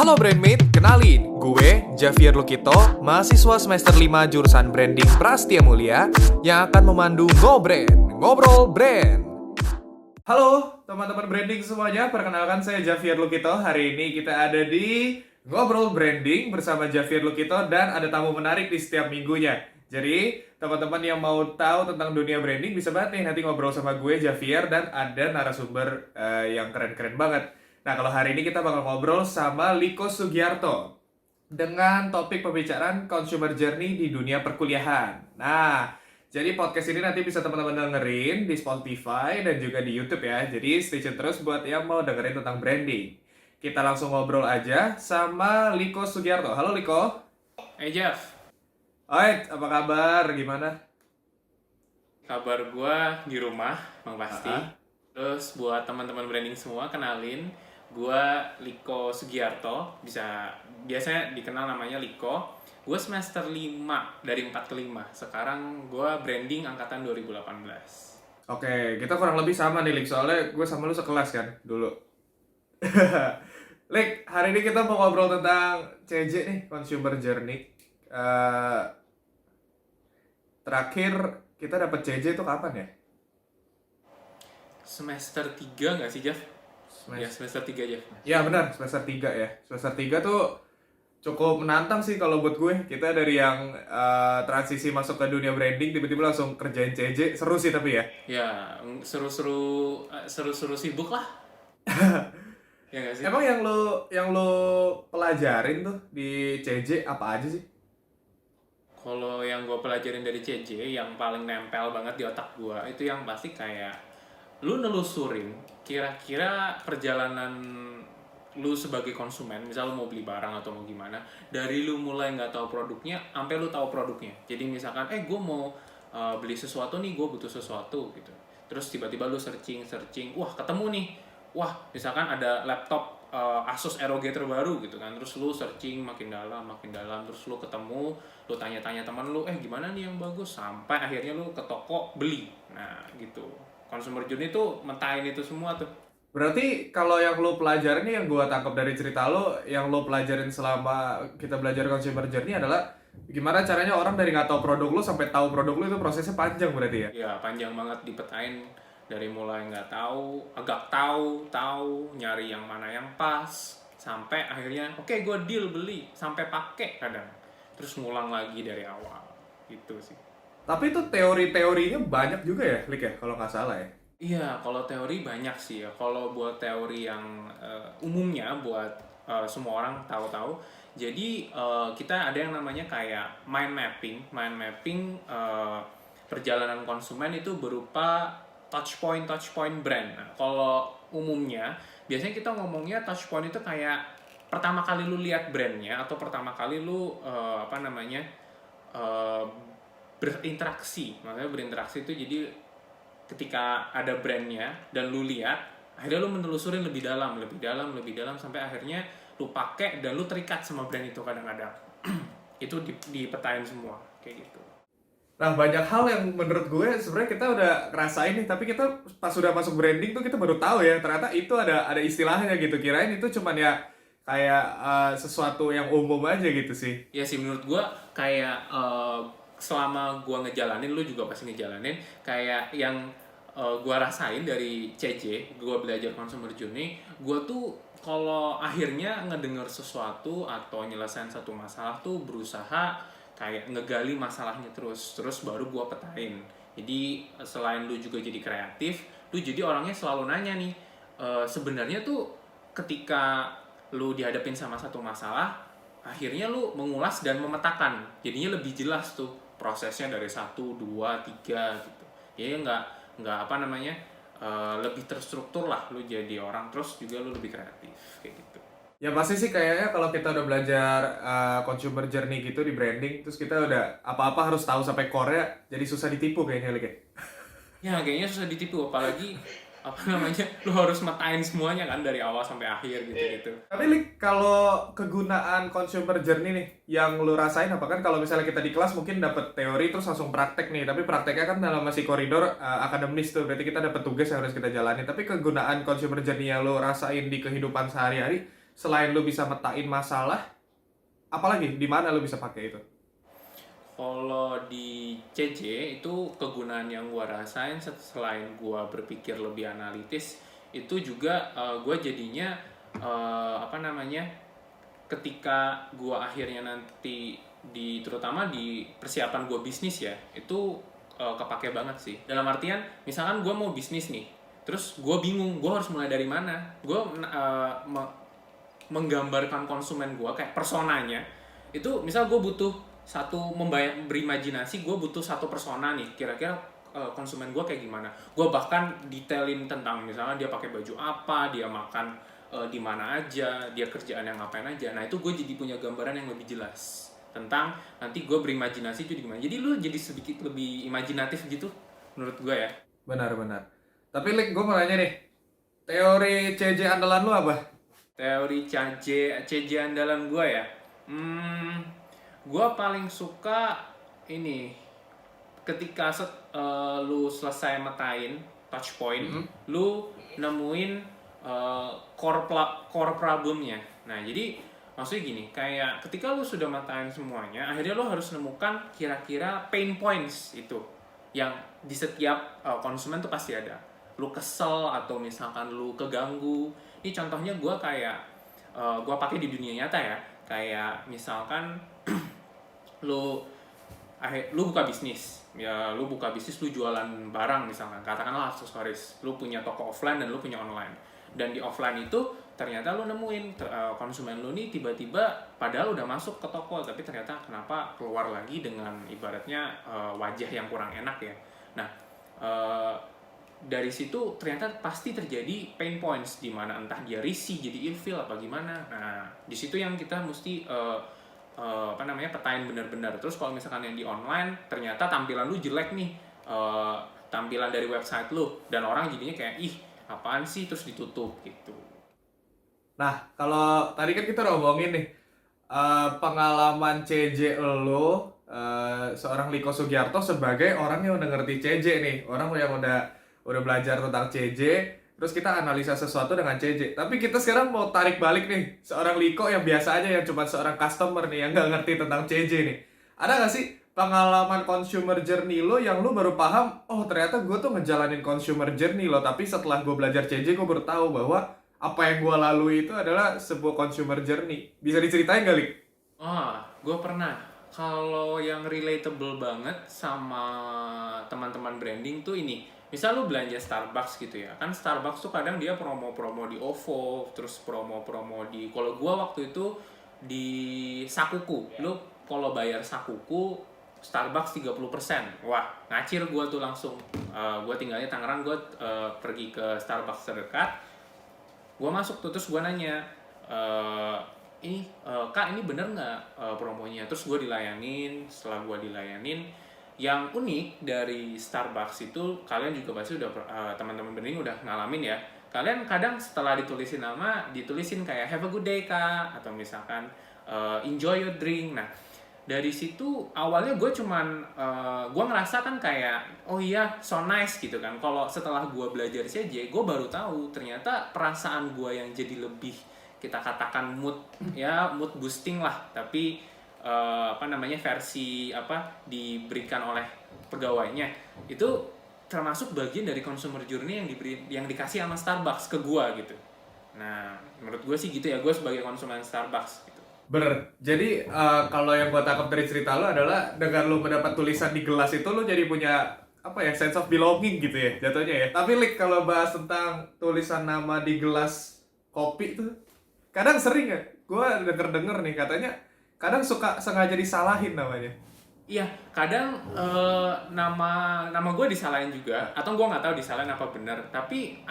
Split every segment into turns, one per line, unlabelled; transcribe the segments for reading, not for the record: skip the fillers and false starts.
Halo Brandmate, kenalin, gue Javier Lukito, mahasiswa semester 5 jurusan Branding Prastia Mulia yang akan memandu Ngobrol Brand. Halo teman-teman branding semuanya, perkenalkan saya Javier Lukito. Hari ini kita ada di Ngobrol Branding bersama Javier Lukito dan ada tamu menarik di setiap minggunya. Jadi teman-teman yang mau tahu tentang dunia branding bisa banget nih nanti ngobrol sama gue Javier dan ada narasumber yang keren-keren banget. Nah, kalau hari ini kita bakal ngobrol sama Liko Sugiarto dengan topik pembicaraan consumer journey di dunia perkuliahan. Nah, jadi podcast ini nanti bisa teman-teman dengerin di Spotify dan juga di YouTube ya. Jadi stay tune terus buat yang mau dengerin tentang branding. Kita langsung ngobrol aja sama Liko Sugiarto. Halo Liko.
Hey Jeff,
Alright, apa kabar? Gimana?
kabar gua di rumah, Bang Pasti.
Ah.
Terus buat teman-teman branding semua, kenalin, gua Liko Sugiarto, biasanya dikenal namanya Liko. Gua semester 5 dari 4 ke 5. Sekarang gua branding angkatan 2018.
Oke, kita kurang lebih sama nih Lik. Soalnya gue sama lu sekelas kan dulu. Lik, hari ini kita mau ngobrol tentang CJ nih, Consumer Journey. Terakhir kita dapat CJ itu kapan ya?
Semester 3 nggak sih, Jeff? Ya, semester 3 aja.
Ya benar, semester 3 ya. Semester 3 tuh cukup menantang sih kalau buat gue. Kita dari yang transisi masuk ke dunia branding tiba-tiba langsung kerjain CJ. Seru sih tapi ya.
Ya, seru-seru sibuk lah. Ya nggak sih?
Emang yang lo pelajarin tuh di CJ apa aja sih?
Kalau yang gue pelajarin dari CJ yang paling nempel banget di otak gue itu yang pasti kayak lu nelusurin kira-kira perjalanan lu sebagai konsumen, misal lu mau beli barang atau mau gimana, dari lu mulai nggak tahu produknya sampai lu tahu produknya. Jadi misalkan gue mau beli sesuatu nih, gue butuh sesuatu gitu, terus tiba-tiba lu searching, wah ketemu nih, wah misalkan ada laptop Asus ROG terbaru gitu kan, terus lu searching makin dalam, terus lu ketemu, lu tanya-tanya teman lu, gimana nih yang bagus, sampai akhirnya lu ke toko beli. Nah gitu, consumer journey tuh mentahin itu semua tuh.
Berarti kalau yang lo pelajarin nih, yang gue tangkap dari cerita lo, yang lo pelajarin selama kita belajar consumer journey adalah gimana caranya orang dari nggak tahu produk lo sampai tahu produk lo, itu prosesnya panjang berarti ya?
Ya panjang banget, dipetain dari mulai nggak tahu, agak tahu, nyari yang mana yang pas, sampai akhirnya oke, gue deal beli, sampai pakai kadang, terus ngulang lagi dari awal gitu sih.
Tapi itu teori-teorinya banyak juga ya, Lik ya, kalau nggak salah ya?
Iya, kalau teori banyak sih ya. Kalau buat teori yang umumnya buat semua orang tahu-tahu. Jadi kita ada yang namanya kayak mind mapping. Mind mapping perjalanan konsumen itu berupa touch point brand. Nah, kalau umumnya biasanya kita ngomongnya touch point itu kayak pertama kali lu lihat brandnya atau pertama kali lu berinteraksi. Makanya berinteraksi itu jadi ketika ada brandnya dan lu lihat, akhirnya lu menelusurin lebih dalam sampai akhirnya lu pakai dan lu terikat sama brand itu kadang-kadang. Itu dipetain semua kayak gitu.
Nah, banyak hal yang menurut gue sebenarnya kita udah ngerasain nih, tapi kita pas sudah masuk branding tuh kita baru tahu ya, ternyata itu ada istilahnya gitu. Kirain itu cuman ya kayak sesuatu yang umum aja gitu sih.
Ya sih, menurut gue kayak selama gue ngejalanin, lu juga pasti ngejalanin, kayak yang gue rasain dari CJ, gue belajar consumer journey, gue tuh kalau akhirnya ngedenger sesuatu atau nyelesain satu masalah tuh berusaha kayak ngegali masalahnya terus baru gue petain. Jadi selain lu juga jadi kreatif, lu jadi orangnya selalu nanya nih, sebenarnya tuh ketika lu dihadapin sama satu masalah, akhirnya lu mengulas dan memetakan, jadinya lebih jelas tuh prosesnya dari 1, 2, 3 gitu. Jadi nggak lebih terstruktur lah lu jadi orang, terus juga lu lebih kreatif kayak gitu.
Ya pasti sih kayaknya kalau kita udah belajar consumer journey gitu di branding, terus kita udah apa-apa harus tahu sampai core-nya, jadi susah ditipu kayaknya Lik.
Ya kayaknya susah ditipu, apalagi lu harus metain semuanya kan dari awal sampai akhir gitu.
Tapi Lik, kalau kegunaan consumer journey nih yang lu rasain apa, kan kalau misalnya kita di kelas mungkin dapat teori terus langsung praktek nih, tapi prakteknya kan dalam masih koridor akademis tuh, berarti kita dapat tugas yang harus kita jalani. Tapi kegunaan consumer journey yang lu rasain di kehidupan sehari-hari selain lu bisa metain masalah, apalagi di mana lu bisa pakai itu?
Kalau di CJ itu kegunaan yang gua rasain selain gua berpikir lebih analitis, itu juga gua jadinya apa namanya, ketika gua akhirnya nanti terutama di persiapan gua bisnis ya, itu kepake banget sih. Dalam artian misalkan gua mau bisnis nih, terus gua bingung gua harus mulai dari mana. Gua menggambarkan konsumen gua kayak personanya. Itu misal gua butuh berimajinasi, gue butuh satu persona nih, kira-kira konsumen gue kayak gimana. Gue bahkan detailin tentang misalnya dia pakai baju apa, dia makan di mana aja, dia kerjaan yang ngapain aja. Nah itu gue jadi punya gambaran yang lebih jelas tentang nanti gue berimajinasi itu gimana. Jadi lu jadi sedikit lebih imajinatif gitu menurut gue ya.
Benar-benar. Tapi Lik, gue mau nanya nih, teori CJ andalan lu apa?
Teori CJ andalan gue ya. Gue paling suka ini ketika lu selesai metain touch point, lu nemuin core problemnya. Nah jadi maksudnya gini, kayak ketika lu sudah metain semuanya, akhirnya lu harus nemukan kira-kira pain points itu yang di setiap konsumen tuh pasti ada. Lu kesel atau misalkan lu keganggu. Ini contohnya gue kayak gue pakai di dunia nyata ya, kayak misalkan lu buka bisnis ya, lu jualan barang misalkan, katakanlah aksesoris, lu punya toko offline dan lu punya online, dan di offline itu ternyata lu nemuin konsumen lu nih tiba-tiba padahal udah masuk ke toko tapi ternyata kenapa keluar lagi dengan ibaratnya wajah yang kurang enak ya. Nah dari situ ternyata pasti terjadi pain points di mana entah dia risih jadi ilfeel apa gimana. Nah di situ yang kita mesti petain benar-benar. Terus kalau misalkan yang di online ternyata tampilan lu jelek nih, tampilan dari website lu, dan orang jadinya kayak ih apaan sih, terus ditutup gitu.
Nah, kalau tadi kan kita udah ngomongin nih pengalaman CJ lu, seorang Liko Sugiarto sebagai orang yang udah ngerti CJ nih, orang yang udah belajar tentang CJ. Terus kita analisa sesuatu dengan CJ. Tapi kita sekarang mau tarik balik nih, seorang Liko yang biasa aja, yang cuma seorang customer nih, yang nggak ngerti tentang CJ nih. Ada nggak sih pengalaman consumer journey lo yang lo baru paham, oh ternyata gue tuh ngejalanin consumer journey lo, tapi setelah gue belajar CJ, gue baru tahu bahwa apa yang gue lalui itu adalah sebuah consumer journey. Bisa diceritain nggak, Lik?
Gue pernah. Kalau yang relatable banget sama teman-teman branding tuh ini, misal lu belanja Starbucks gitu ya, kan Starbucks tuh kadang dia promo-promo di OVO, terus promo-promo di, kalau gua waktu itu di Sakuku, lu kalau bayar Sakuku Starbucks 30%, wah ngacir gua tuh langsung. Gua tinggalnya Tangerang, gua pergi ke Starbucks terdekat, gua masuk tuh, terus gua nanya, ini Kak ini bener nggak promonya? Terus gue dilayanin. Setelah gue dilayanin, yang unik dari Starbucks itu, kalian juga pasti udah teman-teman branding udah ngalamin ya, kalian kadang setelah ditulisin nama ditulisin kayak have a good day Kak, atau misalkan enjoy your drink. Nah dari situ awalnya gue cuman gue ngerasa kan kayak oh iya so nice gitu kan. Kalau setelah gue belajar CJ, gue baru tahu ternyata perasaan gue yang jadi lebih, kita katakan mood boosting lah, tapi versi diberikan oleh pegawainya itu termasuk bagian dari consumer journey yang dikasih sama Starbucks ke gua gitu. Nah menurut gue sih gitu ya, gue sebagai konsumen Starbucks gitu.
Bener. Jadi kalau yang gue tangkap dari cerita lo adalah dengan lo mendapat tulisan di gelas itu, lo jadi punya sense of belonging gitu ya jatuhnya ya. Tapi Lik, kalau bahas tentang tulisan nama di gelas kopi tuh kadang sering ya, gue denger nih katanya kadang suka sengaja disalahin namanya.
Iya, kadang nama gue disalahin juga, atau gue nggak tahu disalahin apa benar. Tapi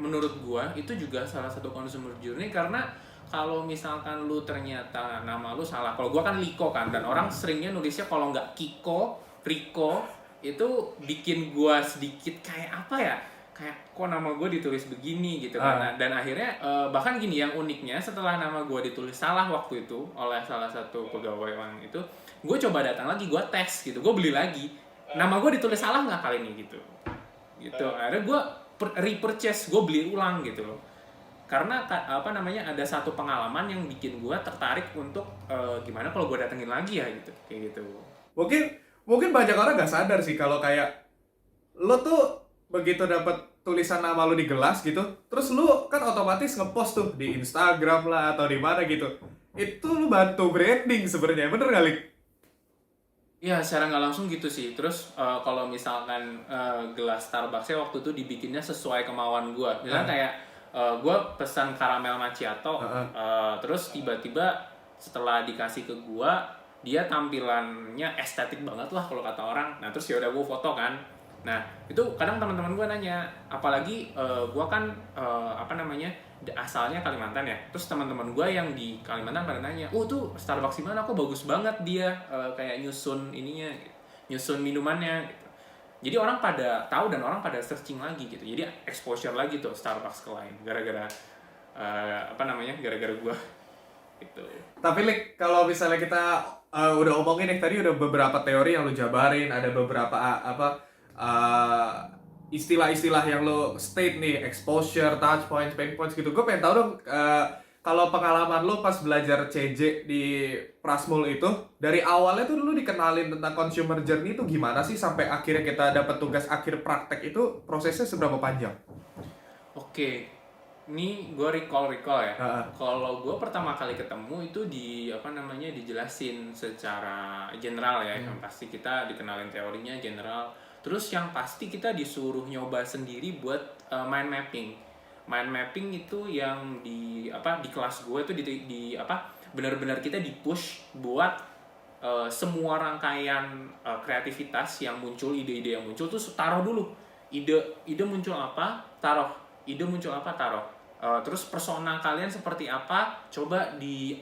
menurut gue itu juga salah satu consumer journey, karena kalau misalkan lu ternyata nama lu salah, kalau gue kan Liko kan, dan orang seringnya nulisnya kalau nggak Kiko, Riko, itu bikin gue sedikit kayak apa ya? Kayak kok nama gue ditulis begini gitu kan. Dan akhirnya bahkan gini, yang uniknya setelah nama gue ditulis salah waktu itu oleh salah satu pegawai orang itu, gue coba datang lagi, gue tes gitu, gue beli lagi, nama gue ditulis salah nggak kali ini gitu. Akhirnya gue repurchase, gue beli ulang gitu loh. karena apa namanya ada satu pengalaman yang bikin gue tertarik untuk gimana kalau gue datengin lagi ya gitu, kayak gitu.
Mungkin banyak orang nggak sadar sih kalau kayak lo tuh begitu dapat tulisan nama lo di gelas gitu, terus lo kan otomatis ngepost tuh di Instagram lah atau di mana gitu. Itu lo bantu branding sebenarnya, bener nggak, Lik?
Ya, secara nggak langsung gitu sih. Terus kalau misalkan gelas Starbucksnya waktu itu dibikinnya sesuai kemauan gue. Misalnya kayak gue pesan karamel macchiato, terus tiba-tiba setelah dikasih ke gue, dia tampilannya estetik banget lah kalau kata orang. Nah terus ya udah gue foto kan. Nah itu kadang teman-teman gue nanya, apalagi gue kan apa namanya asalnya Kalimantan ya. Terus teman-teman gue yang di Kalimantan pada nanya, oh tuh Starbucks di mana? Kok bagus banget dia kayak nyusun ininya, gitu. Nyusun minumannya. Gitu. Jadi orang pada tahu dan orang pada searching lagi gitu. Jadi exposure lagi tuh Starbucks ke lain gara-gara apa namanya gara-gara gue gitu.
Tapi Lik, kalau misalnya kita udah omongin nih tadi udah beberapa teori yang lu jabarin, ada beberapa istilah-istilah yang lo state nih, exposure, touch points, pain points gitu. Gue pengen tahu dong, kalau pengalaman lo pas belajar CJ di Prasmul itu, dari awalnya tuh dulu dikenalin tentang consumer journey itu gimana sih sampai akhirnya kita dapat tugas akhir praktek itu, prosesnya seberapa panjang?
Oke, ini gue recall ya. Kalau gue pertama kali ketemu itu di apa namanya dijelasin secara general ya. Yang pasti kita dikenalin teorinya general. Terus yang pasti kita disuruh nyoba sendiri buat mind mapping. Mind mapping itu yang di apa di kelas gue itu di apa benar-benar kita di push buat semua rangkaian kreativitas yang muncul, ide-ide yang muncul tuh taruh dulu. Ide muncul apa, taruh. Ide muncul apa, taruh. Terus persona kalian seperti apa, coba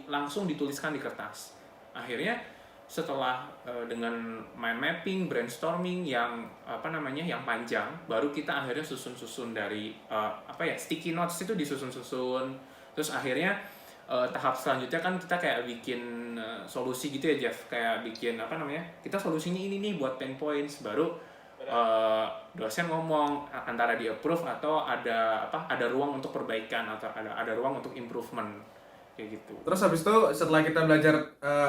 langsung dituliskan di kertas. Akhirnya setelah dengan mind mapping, brainstorming yang apa namanya yang panjang, baru kita akhirnya susun-susun dari apa ya sticky notes itu disusun-susun. Terus akhirnya tahap selanjutnya kan kita kayak bikin solusi gitu ya Jeff, kayak bikin apa namanya kita solusinya ini nih buat pain points, baru dosen ngomong antara di approve atau ada ruang untuk perbaikan atau ada ruang untuk improvement kayak gitu.
Terus habis itu setelah kita belajar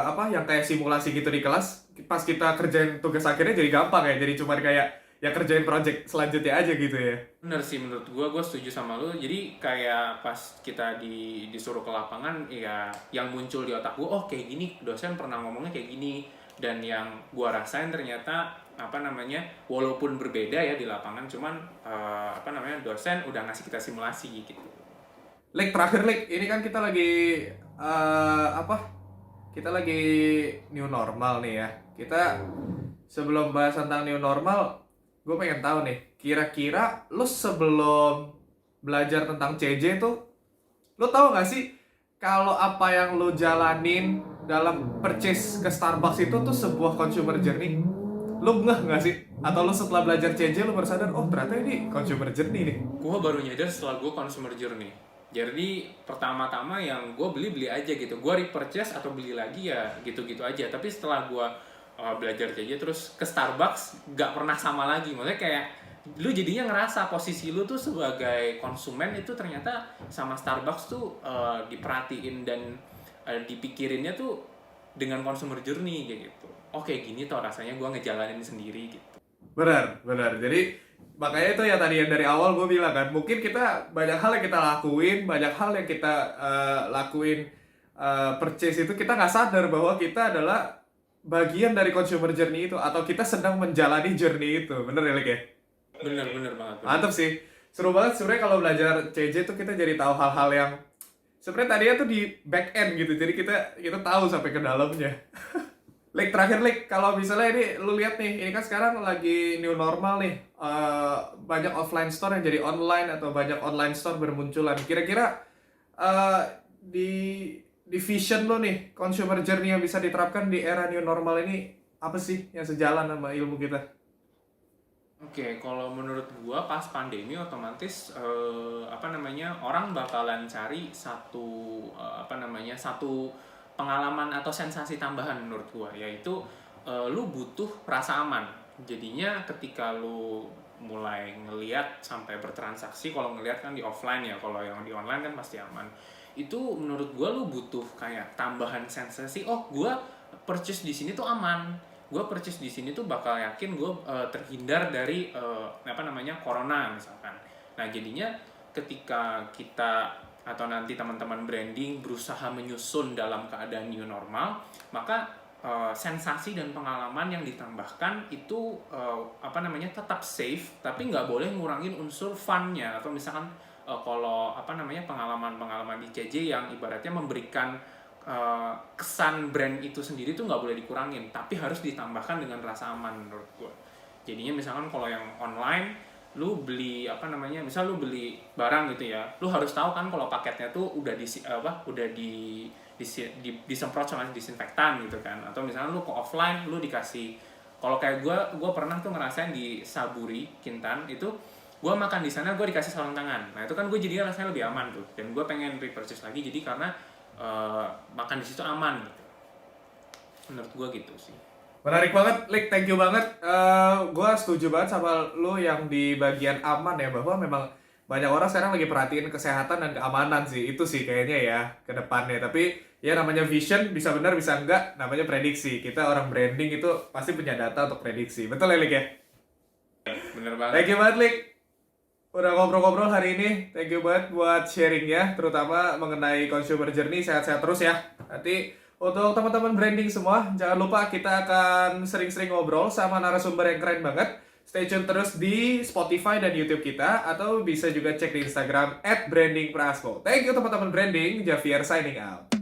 apa yang kayak simulasi gitu di kelas, pas kita kerjain tugas akhirnya jadi gampang ya, jadi cuma kayak ya kerjain project selanjutnya aja gitu ya.
Bener sih menurut gue setuju sama lu. Jadi kayak pas kita disuruh ke lapangan ya yang muncul di otak gue, oh kayak gini dosen pernah ngomongnya kayak gini, dan yang gue rasain ternyata apa namanya walaupun berbeda ya di lapangan, cuman apa namanya dosen udah ngasih kita simulasi gitu.
Lik, terakhir Lik, ini kan kita lagi apa? Kita lagi new normal nih ya. Kita sebelum bahas tentang new normal, gue pengen tahu nih, kira-kira lu sebelum belajar tentang CJ tuh, lu tahu nggak sih kalau apa yang lu jalanin dalam purchase ke Starbucks itu tuh sebuah consumer journey? Lu ngeh nggak sih? Atau lu setelah belajar CJ lu baru sadar, oh ternyata ini consumer journey nih?
Gue baru nyadar setelah gue consumer journey. Jadi pertama-tama yang gue beli aja gitu. Gue repurchase atau beli lagi ya gitu-gitu aja. Tapi setelah gue belajar CJ terus ke Starbucks gak pernah sama lagi. Maksudnya kayak lu jadinya ngerasa posisi lu tuh sebagai konsumen itu ternyata sama Starbucks tuh diperhatiin dan dipikirinnya tuh dengan consumer journey kayak gitu. Oke gini toh rasanya gue ngejalanin sendiri gitu.
Benar. Jadi makanya itu ya tadi yang dari awal gue bilang kan, mungkin kita banyak hal yang kita lakuin, banyak hal yang kita lakuin purchase itu kita nggak sadar bahwa kita adalah bagian dari consumer journey itu, atau kita sedang menjalani journey itu. Bener ya Lik ya?
Bener banget.
Mantap sih. Seru banget sebenarnya kalau belajar CJ tuh kita jadi tahu hal-hal yang sebenarnya tadinya tuh di back end gitu. Jadi kita tahu sampai ke dalamnya. Lik, terakhir Lik, kalau misalnya ini lu lihat nih, ini kan sekarang lagi new normal nih, banyak offline store yang jadi online atau banyak online store bermunculan. Kira-kira di vision lo nih, consumer journey yang bisa diterapkan di era new normal ini apa sih yang sejalan sama ilmu kita?
Oke, kalau menurut gua pas pandemi otomatis apa namanya orang bakalan cari satu satu pengalaman atau sensasi tambahan menurut gua, yaitu lu butuh rasa aman. Jadinya ketika lu mulai ngelihat sampai bertransaksi. Kalau ngelihat kan di offline ya, kalau yang di online kan pasti aman. Itu menurut gue lu butuh kayak tambahan sensasi. Oh, gue purchase di sini tuh aman. Gue purchase di sini tuh bakal yakin gue terhindar dari corona misalkan. Nah jadinya ketika kita atau nanti teman-teman branding berusaha menyusun dalam keadaan new normal, maka sensasi dan pengalaman yang ditambahkan itu tetap safe, tapi nggak boleh ngurangin unsur fun-nya. Atau misalkan kalau pengalaman-pengalaman di CJ yang ibaratnya memberikan kesan brand itu sendiri tuh nggak boleh dikurangin, tapi harus ditambahkan dengan rasa aman menurut gue. Jadinya misalkan kalau yang online, lu beli misal lu beli barang gitu ya, lu harus tahu kan kalau paketnya tuh udah disemprot sama disinfektan gitu kan. Atau misalnya lu ke offline, lu dikasih, kalau kayak gue pernah tuh ngerasain di Saburi Kintan itu, gue makan di sana gue dikasih sarung tangan. Nah itu kan gue jadinya rasanya lebih aman tuh, dan gue pengen repurchase lagi jadi karena makan di situ aman gitu. Menurut gue gitu sih.
Menarik banget, Lik. Thank you banget. Gue setuju banget sama lu yang di bagian aman ya, bahwa memang banyak orang sekarang lagi perhatiin kesehatan dan keamanan sih. Itu sih kayaknya ya ke depannya. Tapi ya namanya vision, bisa benar bisa enggak, namanya prediksi. Kita orang branding itu pasti punya data untuk prediksi. Betul ya, Lik ya?
Bener banget.
Thank you banget, Lik. Udah ngobrol-ngobrol hari ini. Thank you banget buat sharingnya, terutama mengenai consumer journey. Sehat-sehat terus ya. Nanti untuk teman-teman branding semua, jangan lupa kita akan sering-sering ngobrol sama narasumber yang keren banget. Stay tune terus di Spotify dan YouTube kita, atau bisa juga cek di Instagram @brandingprasmo. Thank you teman-teman branding. Javier signing out.